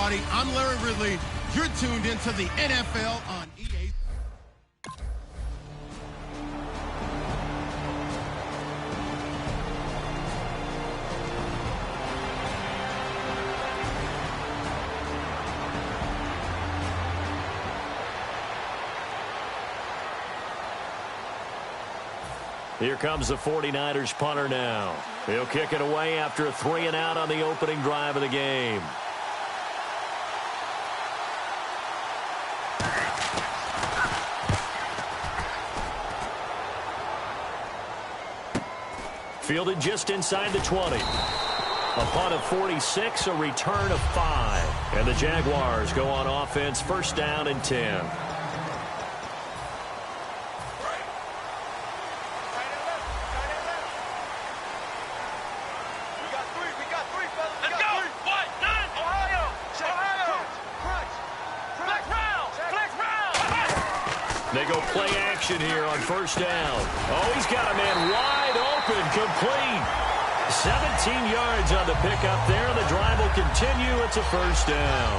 everybody. I'm Larry Ridley. You're tuned into the NFL on EA. Here comes the 49ers punter now. He'll kick it away after a 3-and-out on the opening drive of the game. Fielded just inside the 20. A punt of 46, a return of 5. And the Jaguars go on offense, first down and 10. They go play action here on first down. Oh, he's got a man wide open, complete. 17 yards on the pickup there. The drive will continue. It's a first down.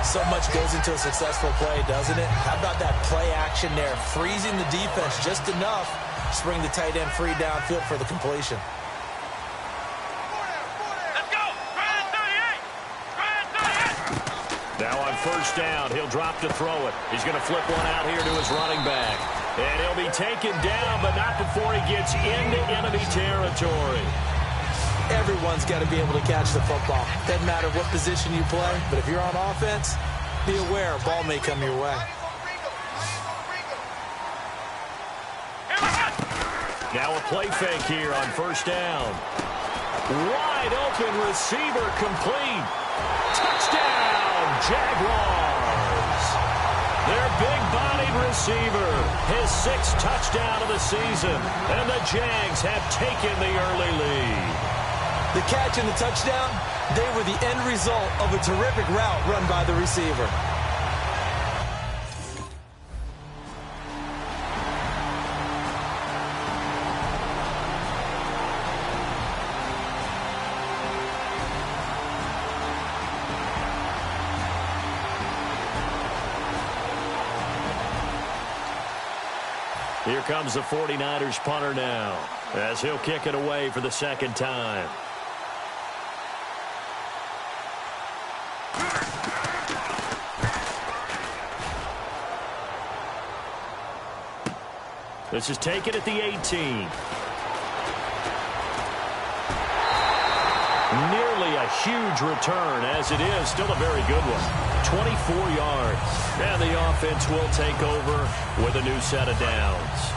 So much goes into a successful play, doesn't it? How about that play action there? Freezing the defense just enough to bring the tight end free downfield for the completion. Now on first down, he'll drop to throw it. He's going to flip one out here to his running back. And he'll be taken down, but not before he gets into enemy territory. Everyone's got to be able to catch the football. Doesn't matter what position you play, but if you're on offense, be aware a ball may come your way. Now a play fake here on first down. Wide open receiver complete. Touchdown, Jaguars. Their big-bodied receiver, his 6th touchdown of the season, and the Jags have taken the early lead. The catch and the touchdown, they were the end result of a terrific route run by the receiver. Here comes the 49ers punter now, as he'll kick it away for the second time. This is taken at the 18. Nearly a huge return, as it is still a very good one. 24 yards. And the offense will take over with a new set of downs.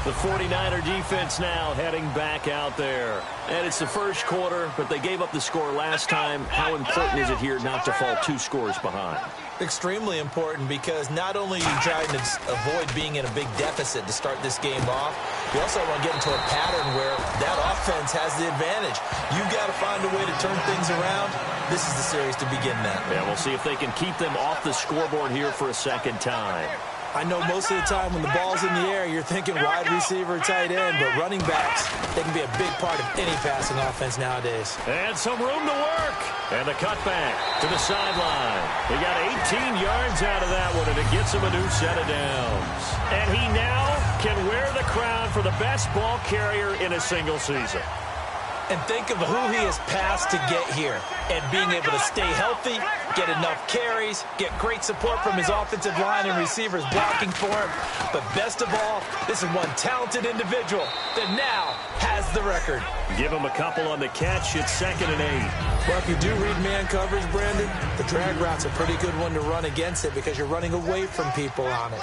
The 49er defense now heading back out there. And it's the first quarter, but they gave up the score last time. How important is it here not to fall 2 scores behind? Extremely important, because not only are you trying to avoid being in a big deficit to start this game off, you also want to get into a pattern where that offense has the advantage. You've got to find a way to turn things around. This is the series to begin that. Yeah, we'll see if they can keep them off the scoreboard here for a second time. I know most of the time when the ball's in the air, you're thinking wide receiver, tight end, but running backs, they can be a big part of any passing offense nowadays. And some room to work. And the cutback to the sideline. He got 18 yards out of that one, and it gets him a new set of downs. And he now can wear the crown for the best ball carrier in a single season. And think of who he has passed to get here. And being able to stay healthy, get enough carries, get great support from his offensive line and receivers blocking for him. But best of all, this is one talented individual that now has the record. Give him a couple on the catch. It's 2nd and 8. Well, if you do read man coverage, Brandon, the drag route's a pretty good one to run against it because you're running away from people on it.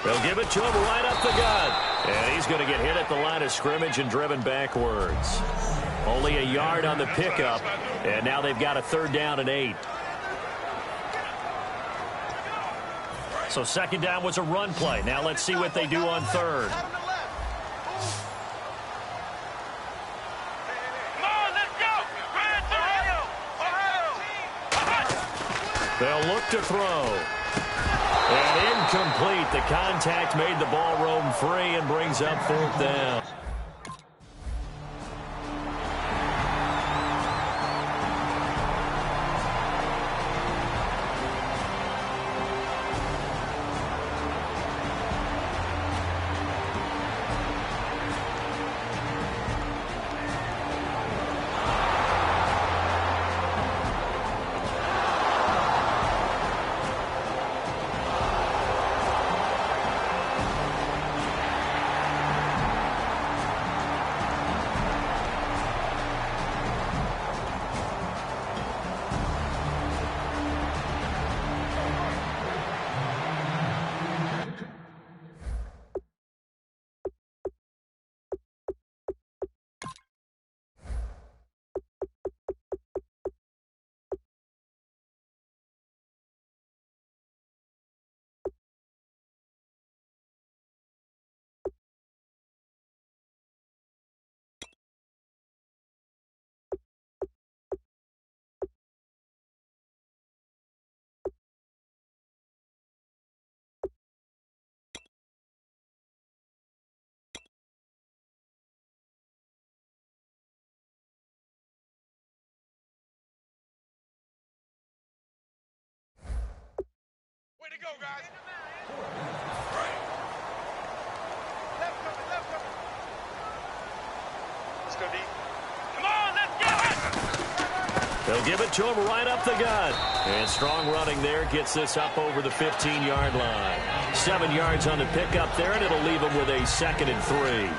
They'll give it to him right up the gut. And he's going to get hit at the line of scrimmage and driven backwards. Only a yard on the pickup. And now they've got a 3rd down and 8. So 2nd down was a run play. Now let's see what they do on 3rd. They'll look to throw. And incomplete. The contact made the ball roam free and brings up 4th down. go, guys. Let's go, D. Come on, let's get it! They'll give it to him right up the gut. And strong running there gets this up over the 15-yard line. 7 yards on the pickup there, and it'll leave him with a 2nd and 3.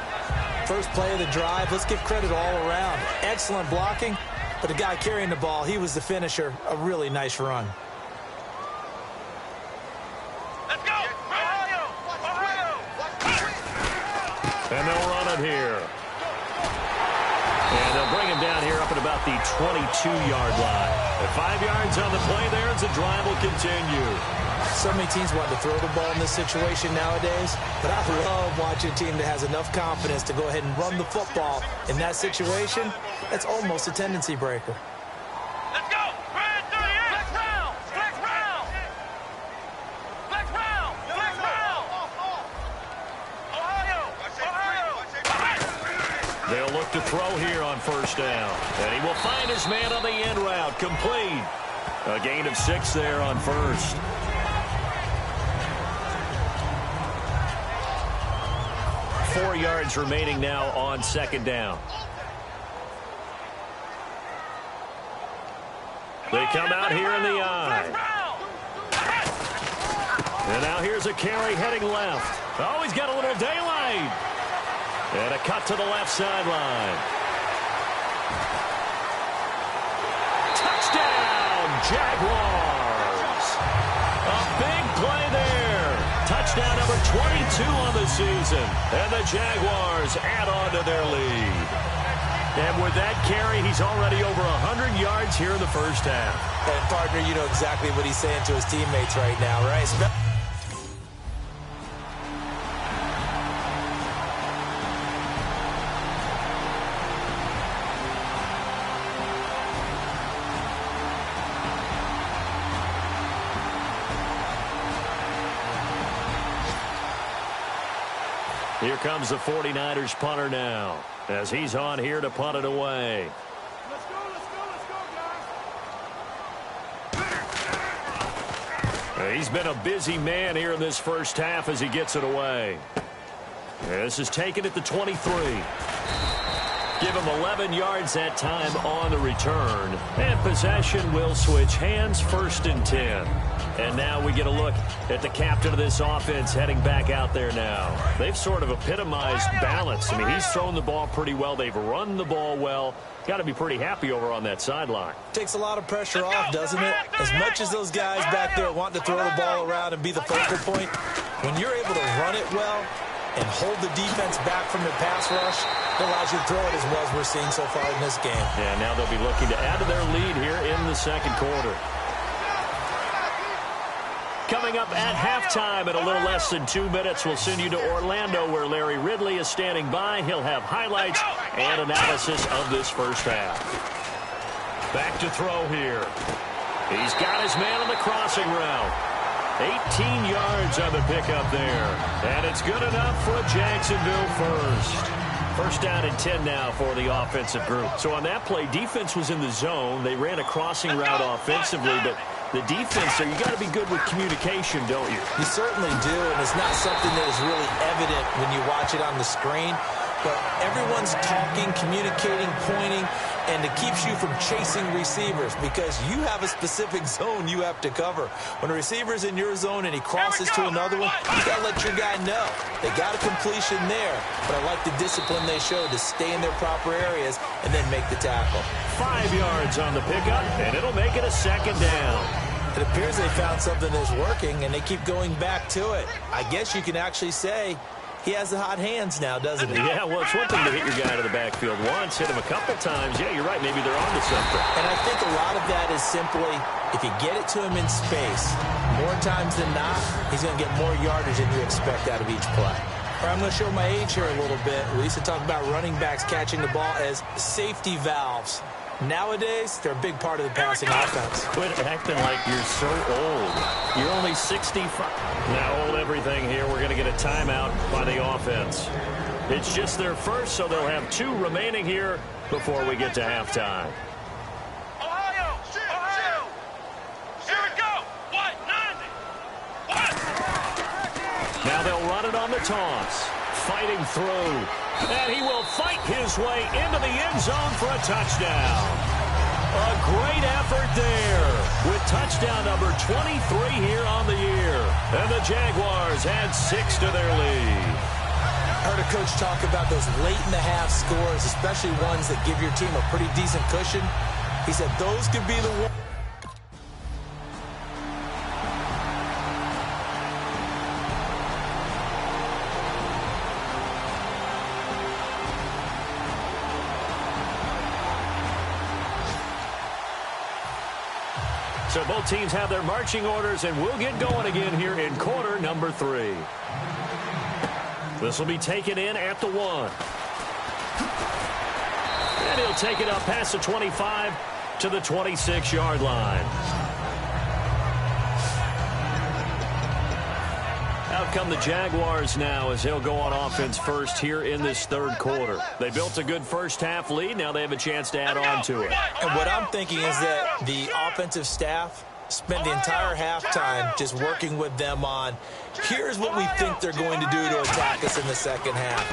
First play of the drive, let's give credit all around. Excellent blocking, but the guy carrying the ball, he was the finisher. A really nice run. Let's go! Ohio! Ohio! And they'll run it here. And they'll bring him down here up at about the 22-yard line. At 5 yards on the play there as the drive will continue. So many teams want to throw the ball in this situation nowadays, but I love watching a team that has enough confidence to go ahead and run the football. In that situation, that's almost a tendency breaker. Let's go! Brad, 38! Flex round! Flex round! Flex round! Flex round! Ohio! Ohio! They'll look to throw here on first down. And he will find his man on the end route. Complete. A gain of 6 there on first. Four yards remaining now on 2nd down. They come out here in the eye. And now here's a carry heading left. Oh, he's got a little daylight. And a cut to the left sideline. Touchdown, Jaguars. A big play there. Touchdown number 22 on the season. And the Jaguars add on to their lead. And with that carry, he's already over 100 yards here in the first half. And, partner, you know exactly what he's saying to his teammates right now, right? Here comes the 49ers punter now, as he's on here to punt it away. Let's go, guys. He's been a busy man here in this first half as he gets it away. This is taken at the 23. Give him 11 yards that time on the return. And possession will switch hands, 1st and 10. And now we get a look at the captain of this offense heading back out there now. They've sort of epitomized balance. I mean, he's thrown the ball pretty well. They've run the ball well. Got to be pretty happy over on that sideline. Takes a lot of pressure off, doesn't it? As much as those guys back there want to throw the ball around and be the focal point, when you're able to run it well and hold the defense back from the pass rush, it allows you to throw it as well as we're seeing so far in this game. Yeah, now they'll be looking to add to their lead here in the 2nd quarter. Coming up at halftime in a little less than 2 minutes, we'll send you to Orlando where Larry Ridley is standing by. He'll have highlights and analysis of this first half. Back to throw here. He's got his man on the crossing route. 18 yards on the pickup there. And it's good enough for a Jacksonville first. First down and 10 now for the offensive group. So on that play, defense was in the zone. They ran a crossing route offensively, but the defense there, you got to be good with communication, don't you? You certainly do, and it's not something that is really evident when you watch it on the screen. But everyone's talking, communicating, pointing, and it keeps you from chasing receivers because you have a specific zone you have to cover. When a receiver's in your zone and he crosses to another one, you got to let your guy know. They got a completion there, but I like the discipline they showed to stay in their proper areas and then make the tackle. 5 yards on the pickup, and it'll make it a 2nd down. It appears they found something that's working, and they keep going back to it. I guess you can actually say he has the hot hands now, doesn't he? Yeah, well, it's one thing to hit your guy to the backfield once, hit him a couple times. Yeah, you're right. Maybe they're onto something. And I think a lot of that is simply if you get it to him in space, more times than not, he's going to get more yardage than you expect out of each play. All right, I'm going to show my age here a little bit. We used to talk about running backs catching the ball as safety valves. Nowadays, they're a big part of the passing offense. Quit acting like you're so old. You're only 65. Now hold everything here. We're going to get a timeout by the offense. It's just their first, so they'll have 2 remaining here before we get to halftime. Ohio! Ohio! Here we go! 190! 190! Now they'll run it on the toss. Fighting through. And he will fight his way into the end zone for a touchdown. A great effort there with touchdown number 23 here on the year. And the Jaguars add 6 to their lead. I heard a coach talk about those late-in-the-half scores, especially ones that give your team a pretty decent cushion. He said those could be the ones. So both teams have their marching orders, and we'll get going again here in quarter number 3. This will be taken in at the 1. And he'll take it up past the 25 to the 26-yard line. Out come the Jaguars now as they'll go on offense first here in this third quarter. They built a good first-half lead. Now they have a chance to add on to it. And what I'm thinking is that the offensive staff spend the entire halftime just working with them on, here's what we think they're going to do to attack us in the second half.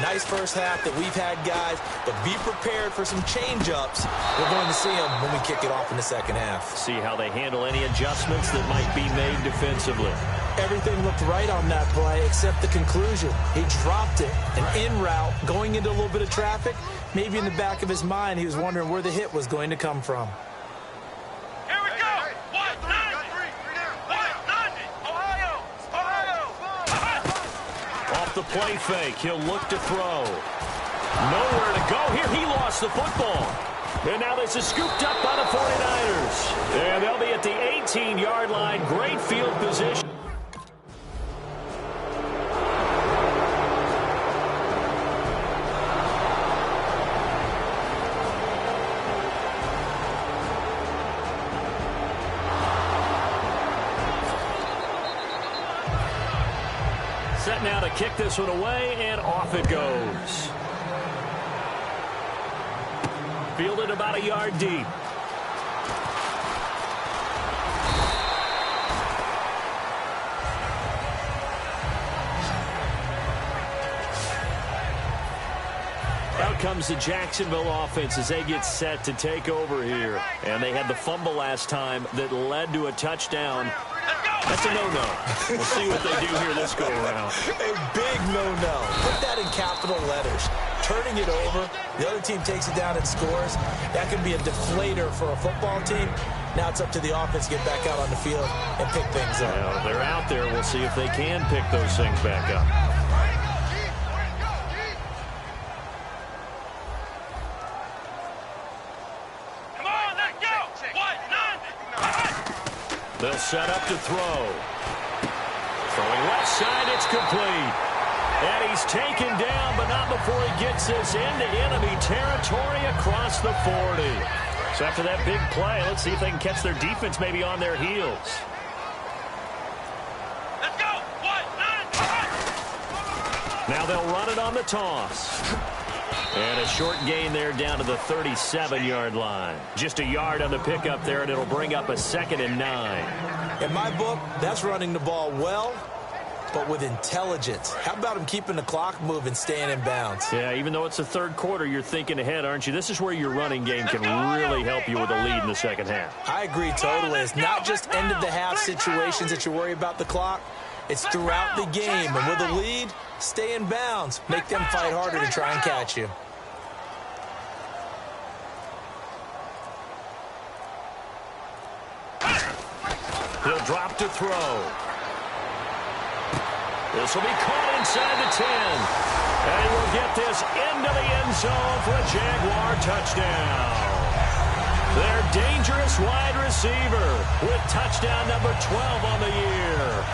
Nice first half that we've had, guys, but be prepared for some change-ups. We're going to see them when we kick it off in the second half. See how they handle any adjustments that might be made defensively. Everything looked right on that play except the conclusion. He dropped it, an in route, going into a little bit of traffic. Maybe in the back of his mind, he was wondering where the hit was going to come from. Here we go. 190. 190. Ohio. Off the play fake, he'll look to throw. Nowhere to go here. He lost the football. And now this is scooped up by the 49ers. And they'll be at the 18-yard line. Great field position. Set now to kick this one away, and off it goes. Fielded about a yard deep. Out comes the Jacksonville offense as they get set to take over here. And they had the fumble last time that led to a touchdown. That's a no-no. We'll see what they do here this go-around. A big no-no. Put that in capital letters. Turning it over, the other team takes it down and scores. That can be a deflator for a football team. Now it's up to the offense to get back out on the field and pick things up. Well, they're out there. We'll see if they can pick those things back up. Come on, let's go. 190. They'll set up to throw. Throwing left side, it's complete. And he's taken down, but not before he gets this into enemy territory across the 40. So after that big play, let's see if they can catch their defense maybe on their heels. Let's go. 190. Now they'll run it on the toss. And a short gain there down to the 37-yard line. Just a yard on the pickup there, and it'll bring up a 2nd and 9. In my book, that's running the ball well, but with intelligence. How about him keeping the clock moving, staying in bounds? Yeah, even though it's the third quarter, you're thinking ahead, aren't you? This is where your running game can really help you with a lead in the second half. I agree totally. It's not just end-of-the-half situations that you worry about the clock. It's throughout the game. And with a lead, stay in bounds. Make them fight harder to try and catch you. He'll drop to throw. This will be caught inside the 10. And he will get this into the end zone for a Jaguar touchdown. Their dangerous wide receiver with touchdown number 12 on the year.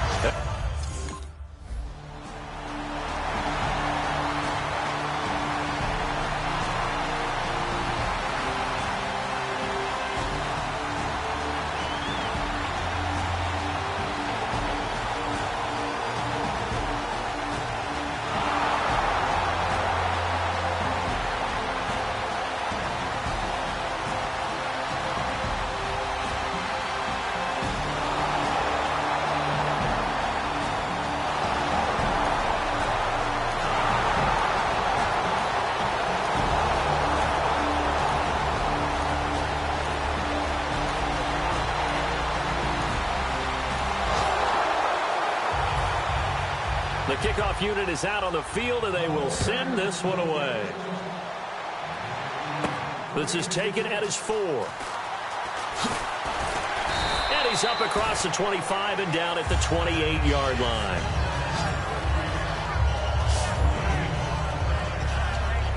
The kickoff unit is out on the field, and they will send this one away. This is taken at his 4. And he's up across the 25 and down at the 28-yard line.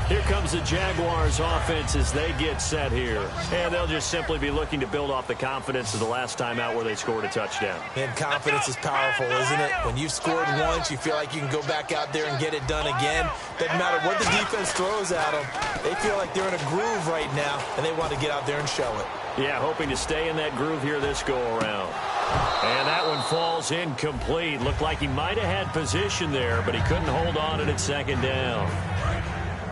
Here comes the Jaguars offense as they get set here. And they'll just simply be looking to build off the confidence of the last time out where they scored a touchdown. And confidence is powerful, isn't it? When you've scored once, you feel like you can go back out there and get it done again. Doesn't matter what the defense throws at them. They feel like they're in a groove right now, and they want to get out there and show it. Yeah, hoping to stay in that groove here this go-around. And that one falls incomplete. Looked like he might have had position there, but he couldn't hold on to it at second down.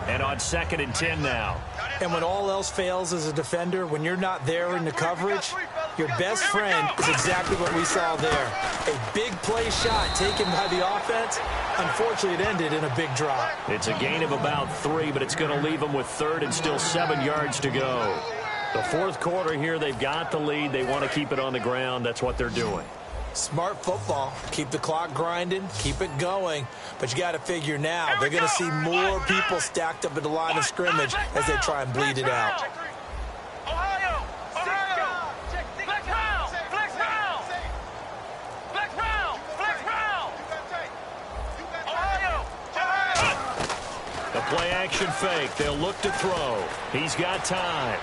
And on 2nd and 10 now. And when all else fails as a defender, when you're not there in the coverage, your best friend is exactly what we saw there. A big play shot taken by the offense. Unfortunately, it ended in a big drop. It's a gain of about 3, but it's going to leave them with 3rd and still 7 yards to go. The 4th quarter here, they've got the lead. They want to keep it on the ground. That's what they're doing. Smart football. Keep the clock grinding. Keep it going. But you got to figure now, they're going to see more people stacked up at the line of scrimmage as they try and bleed it out. Ohio! Ohio! Flex round! Flex round! Flex round! Flex round! Ohio! Ohio! The play action fake. They'll look to throw. He's got time.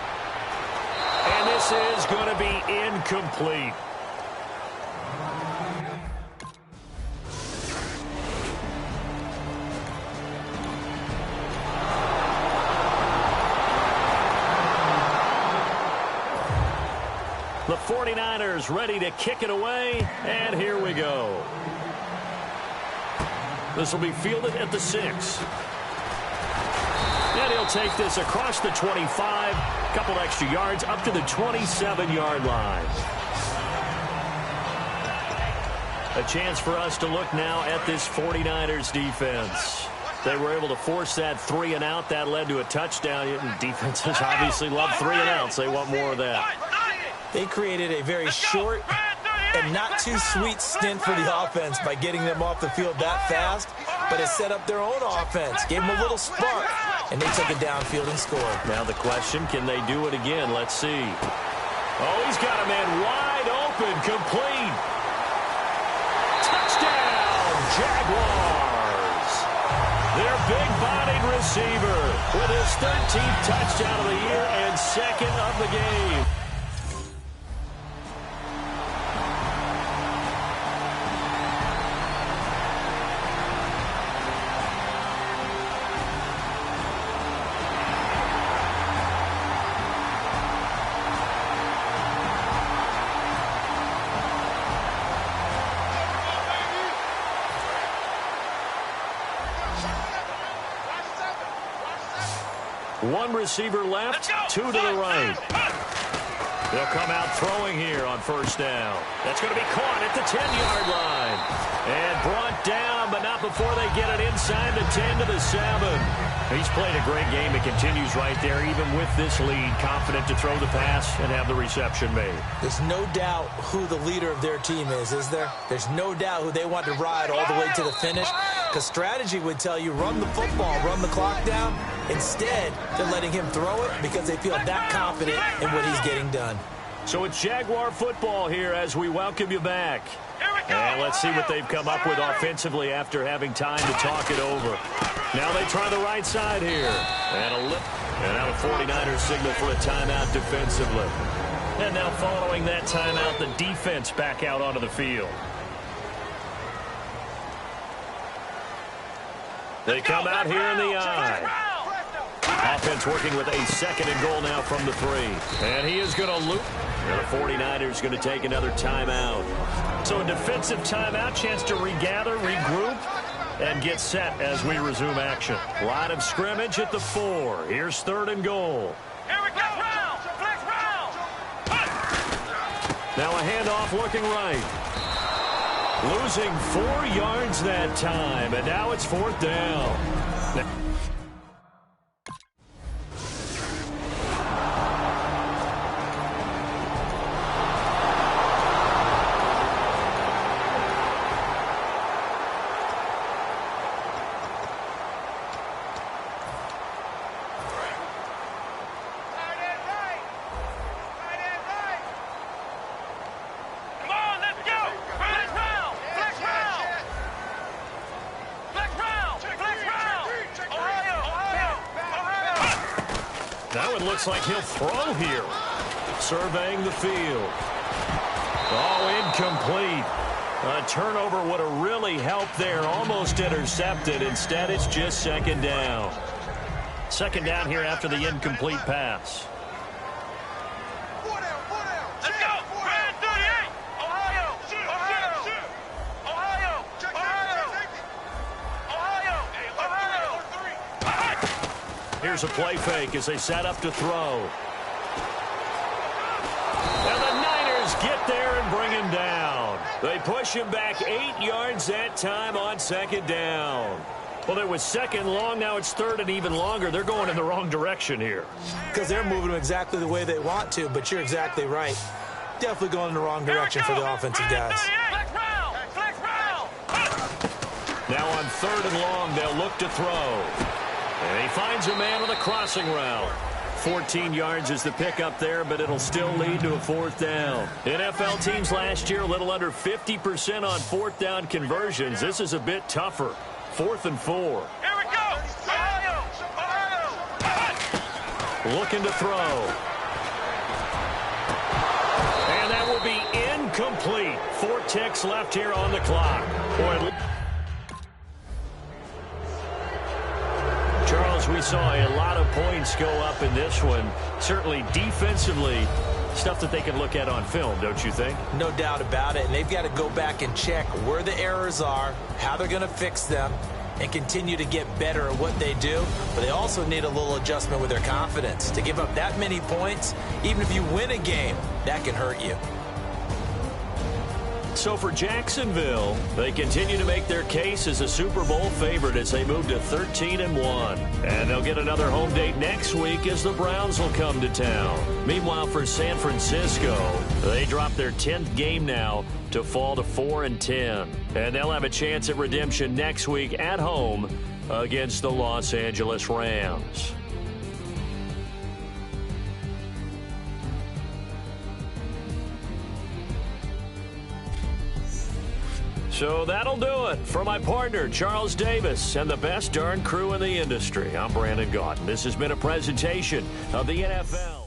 And this is going to be incomplete. The 49ers ready to kick it away, and here we go. This will be fielded at the 6. And he'll take this across the 25, a couple extra yards up to the 27-yard line. A chance for us to look now at this 49ers defense. They were able to force that 3 and out. That led to a touchdown. Defenses obviously love 3 and outs. They want more of that. They created a very short and not too sweet stint for the offense by getting them off the field that fast, but it set up their own offense, gave them a little spark, and they took it downfield and scored. Now the question, can they do it again? Let's see. Oh, he's got a man wide open, complete. Touchdown, Jaguars. Their big-bodied receiver with his 13th touchdown of the year and 2nd of the game. One receiver left, 2 to the right. They'll come out throwing here on 1st down. That's going to be caught at the 10-yard line. And brought down, but not before they get it inside the 10 to the 7. He's played a great game. It continues right there, even with this lead. Confident to throw the pass and have the reception made. There's no doubt who the leader of their team is there? There's no doubt who they want to ride all the way to the finish. Because strategy would tell you, run the football, run the clock down. Instead, they're letting him throw it because they feel that confident in what he's getting done. So it's Jaguar football here as we welcome you back. And let's see what they've come up with offensively after having time to talk it over. Now they try the right side here. And now the 49ers signal for a timeout defensively. And now following that timeout, the defense back out onto the field. They come out here in the eye. Offense working with a 2nd and goal now from the 3. And he is going to loop. And the 49ers going to take another timeout. So a defensive timeout, chance to regather, regroup, and get set as we resume action. Line of scrimmage at the 4. Here's 3rd and goal. Here we go. Flex round. Now a handoff looking right. Losing 4 yards that time, and now it's 4th down. Now it looks like he'll throw here. Surveying the field. Oh, incomplete. A turnover would have really helped there. Almost intercepted. Instead, it's just second down. Second down here after the incomplete pass. Let's go. Red 38. Ohio. Ohio. Here's a play fake as they set up to throw. And the Niners get there and bring him down. They push him back 8 yards that time on second down. Well, it was second long. Now it's third and even longer. They're going in the wrong direction here. Because they're moving them exactly the way they want to, but you're exactly right. Definitely going in the wrong direction for the offensive guys. Flex round. Now on third and long, they'll look to throw. And he finds a man on the crossing route. 14 yards is the pickup there, but it'll still lead to a fourth down. NFL teams last year a little under 50% on fourth down conversions. This is a bit tougher. 4th and 4. Here we go. Ohio. Looking to throw. And that will be incomplete. 4 ticks left here on the clock. Charles, we saw a lot of points go up in this one. Certainly defensively, stuff that they can look at on film, don't you think? No doubt about it. And they've got to go back and check where the errors are, how they're going to fix them, and continue to get better at what they do. But they also need a little adjustment with their confidence. To give up that many points, even if you win a game, that can hurt you. So for Jacksonville, they continue to make their case as a Super Bowl favorite as they move to 13-1. And they'll get another home date next week as the Browns will come to town. Meanwhile, for San Francisco, they drop their 10th game now to fall to 4-10. And they'll have a chance at redemption next week at home against the Los Angeles Rams. So that'll do it. For my partner, Charles Davis, and the best darn crew in the industry, I'm Brandon Gaudin. This has been a presentation of the NFL.